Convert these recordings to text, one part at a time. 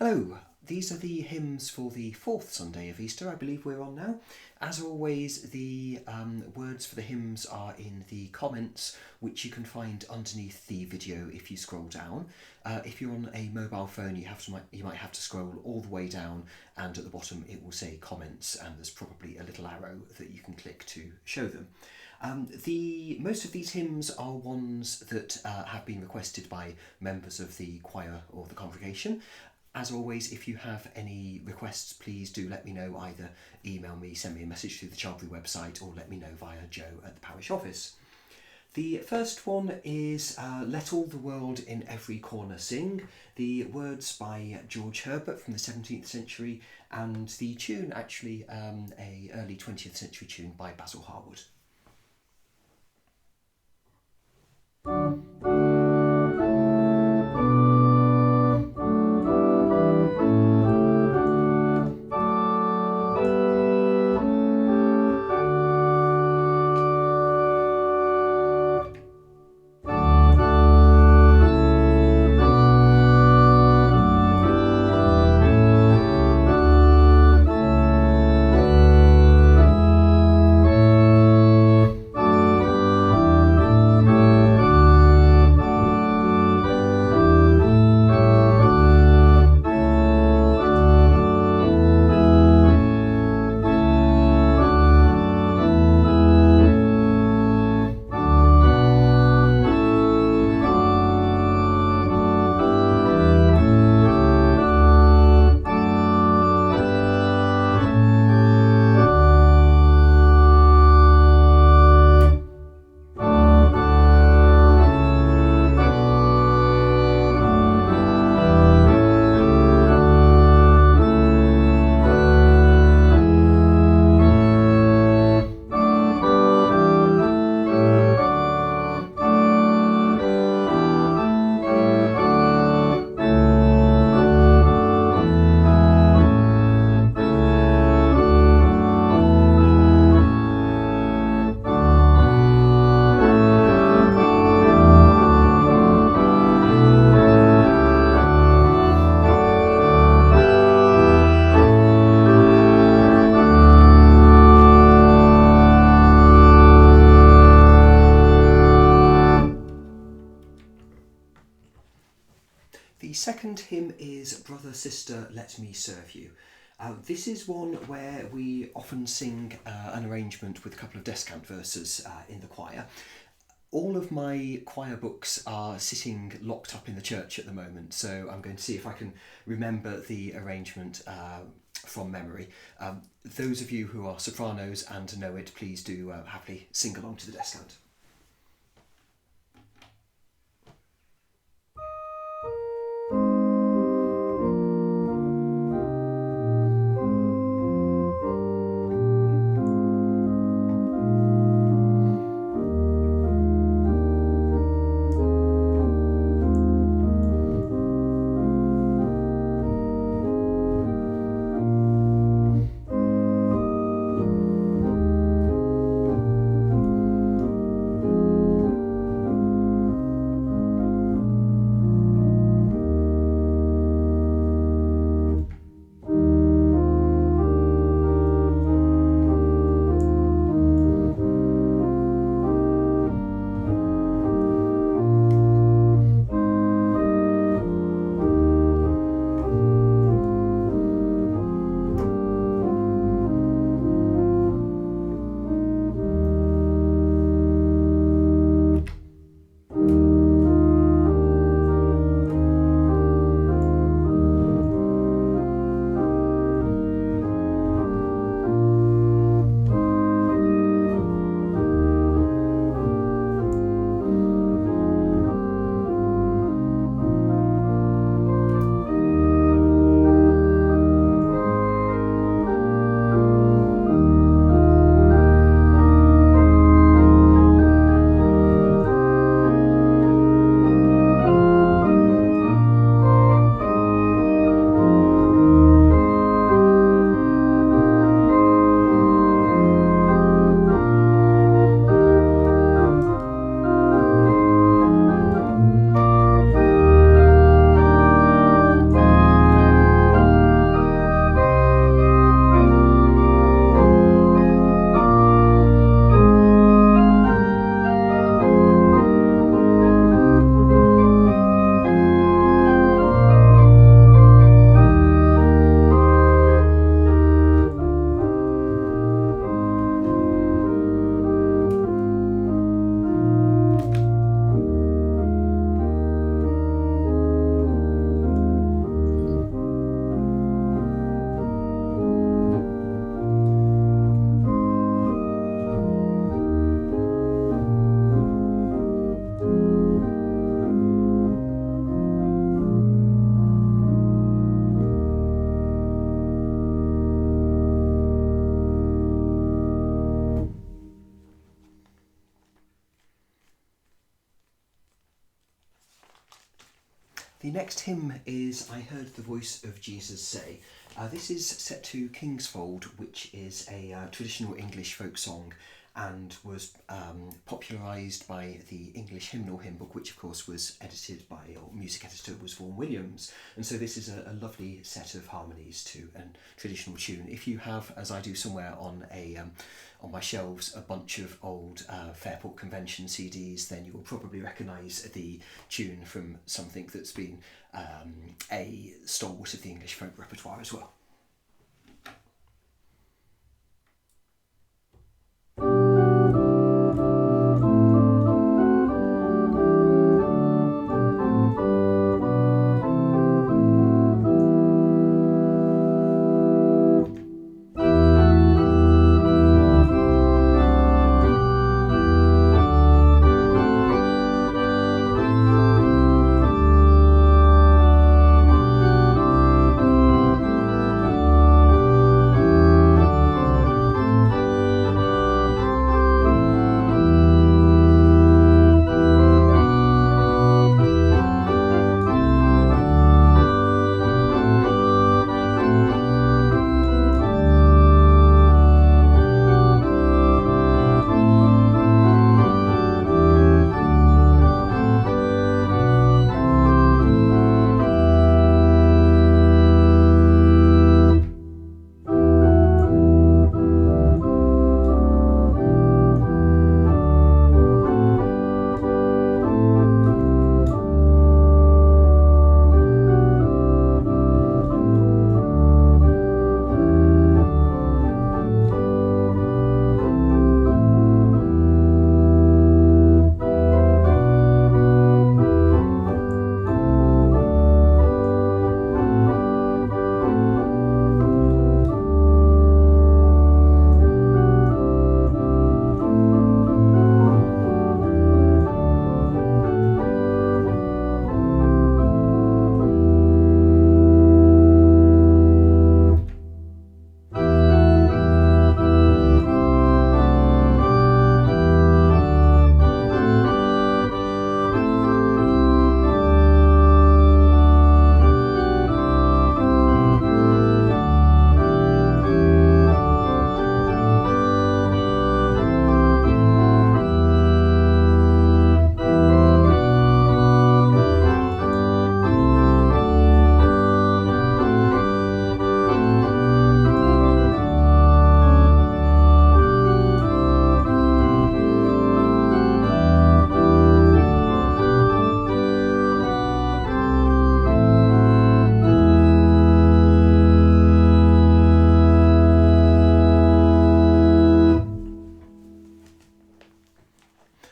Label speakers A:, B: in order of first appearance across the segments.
A: Hello, these are the hymns for the fourth Sunday of Easter, I believe we're on now. As always, the words for the hymns are in the comments, which you can find underneath the video if you scroll down. If you're on a mobile phone, you might have to scroll all the way down, and at the bottom it will say comments, and there's probably a little arrow that you can click to show them. Most of these hymns are ones that have been requested by members of the choir or the congregation. As always, if you have any requests, please do let me know. Either email me, send me a message through the Childry website, or let me know via Joe at the parish office. The first one is Let All the World in Every Corner Sing, the words by George Herbert from the 17th century, and the tune actually a early 20th century tune by Basil Harwood. The second hymn is Brother, Sister, Let Me Serve You. This is one where we often sing an arrangement with a couple of descant verses in the choir. All of my choir books are sitting locked up in the church at the moment, so I'm going to see if I can remember the arrangement from memory. Those of you who are sopranos and know it, please do happily sing along to the descant. The next hymn is I Heard the Voice of Jesus Say. This is set to Kingsfold, which is a traditional English folk song and was popularised by the English Hymnal Hymn Book, which of course was edited by, or music editor was Vaughan Williams. And so this is a lovely set of harmonies to a traditional tune. If you have, as I do somewhere on on my shelves, a bunch of old Fairport Convention CDs, then you will probably recognise the tune from something that's been a stalwart of the English folk repertoire as well.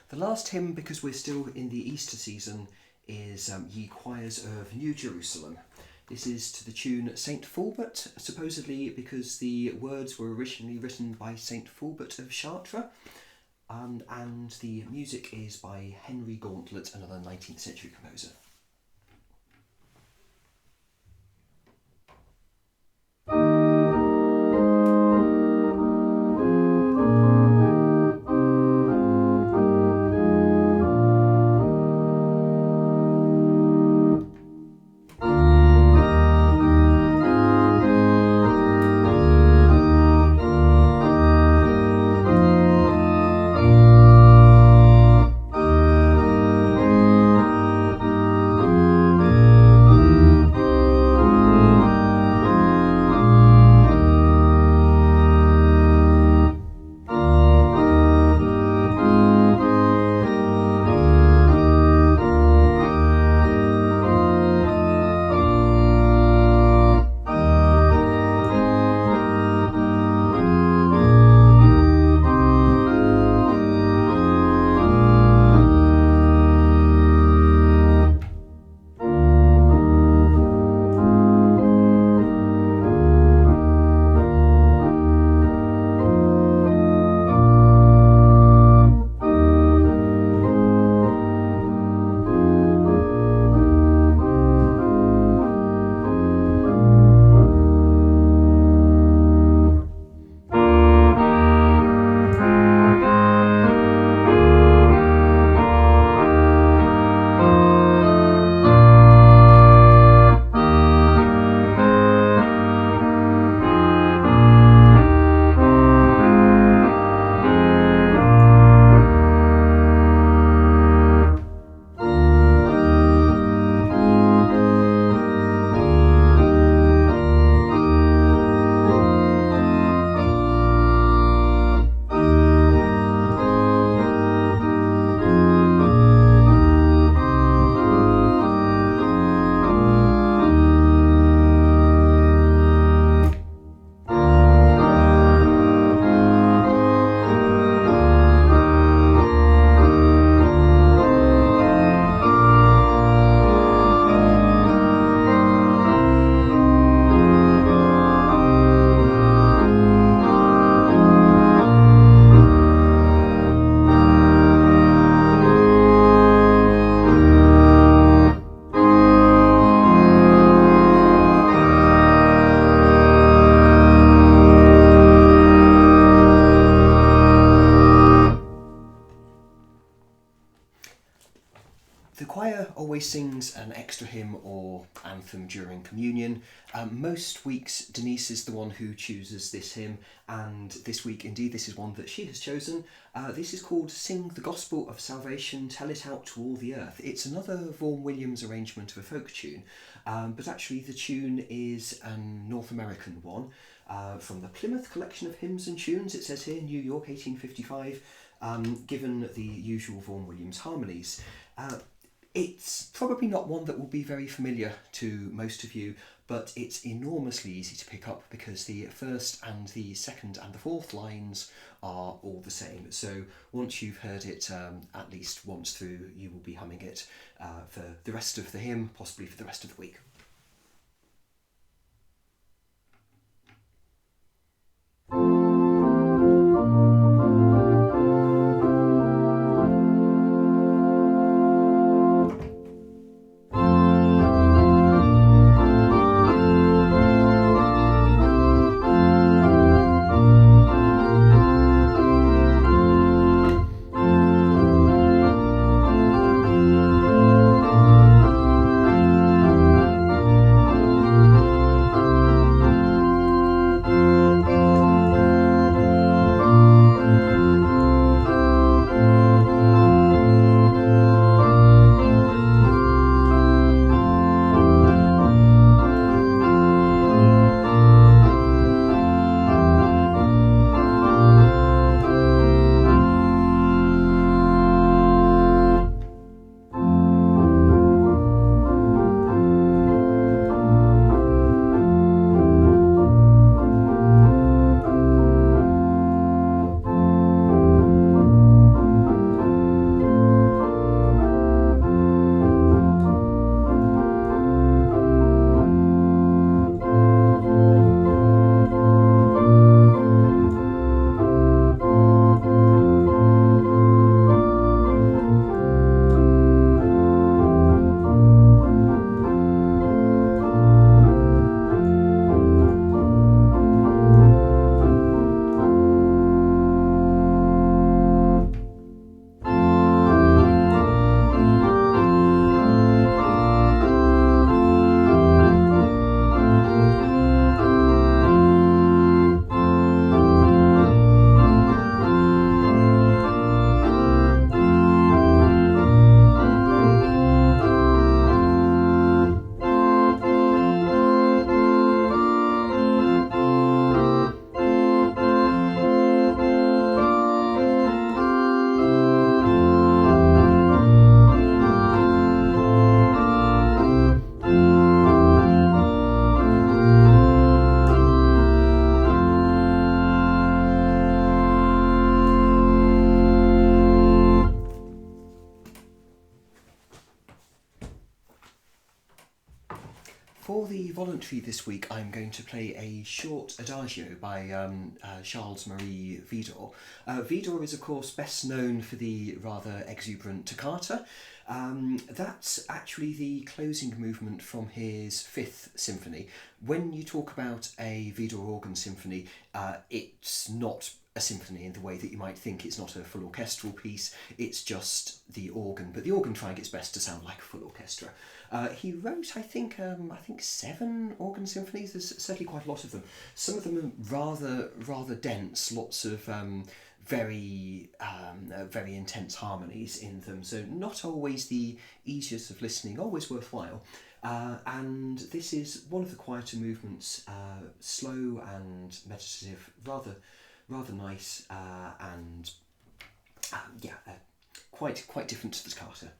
A: The last hymn, because we're still in the Easter season, is Ye Choirs of New Jerusalem. This is to the tune St. Fulbert, supposedly because the words were originally written by St. Fulbert of Chartres, and the music is by Henry Gauntlet, another 19th century composer. anthem during communion. Most weeks Denise is the one who chooses this hymn, and this week indeed this is one that she has chosen. This is called Sing the Gospel of Salvation, Tell It Out to All the Earth. It's another Vaughan Williams arrangement of a folk tune, but actually the tune is a North American one from the Plymouth Collection of Hymns and Tunes. It says here, New York, 1855, given the usual Vaughan Williams harmonies. It's probably not one that will be very familiar to most of you, but it's enormously easy to pick up because the first and the second and the fourth lines are all the same. So once you've heard it at least once through, you will be humming it for the rest of the hymn, possibly for the rest of the week. For the voluntary this week, I'm going to play a short Adagio by Charles-Marie Widor. Widor is, of course, best known for the rather exuberant toccata. That's actually the closing movement from his Fifth Symphony. When you talk about a Widor organ symphony, it's not a symphony in the way that you might think. It's not a full orchestral piece, it's just the organ, but the organ trying its best to sound like a full orchestra. He wrote, I think 7 organ symphonies. There's certainly quite a lot of them. Some of them are rather dense, lots of very intense harmonies in them, so not always the easiest of listening, always worthwhile. And this is one of the quieter movements, slow and meditative, rather nice, and quite different to the toccata.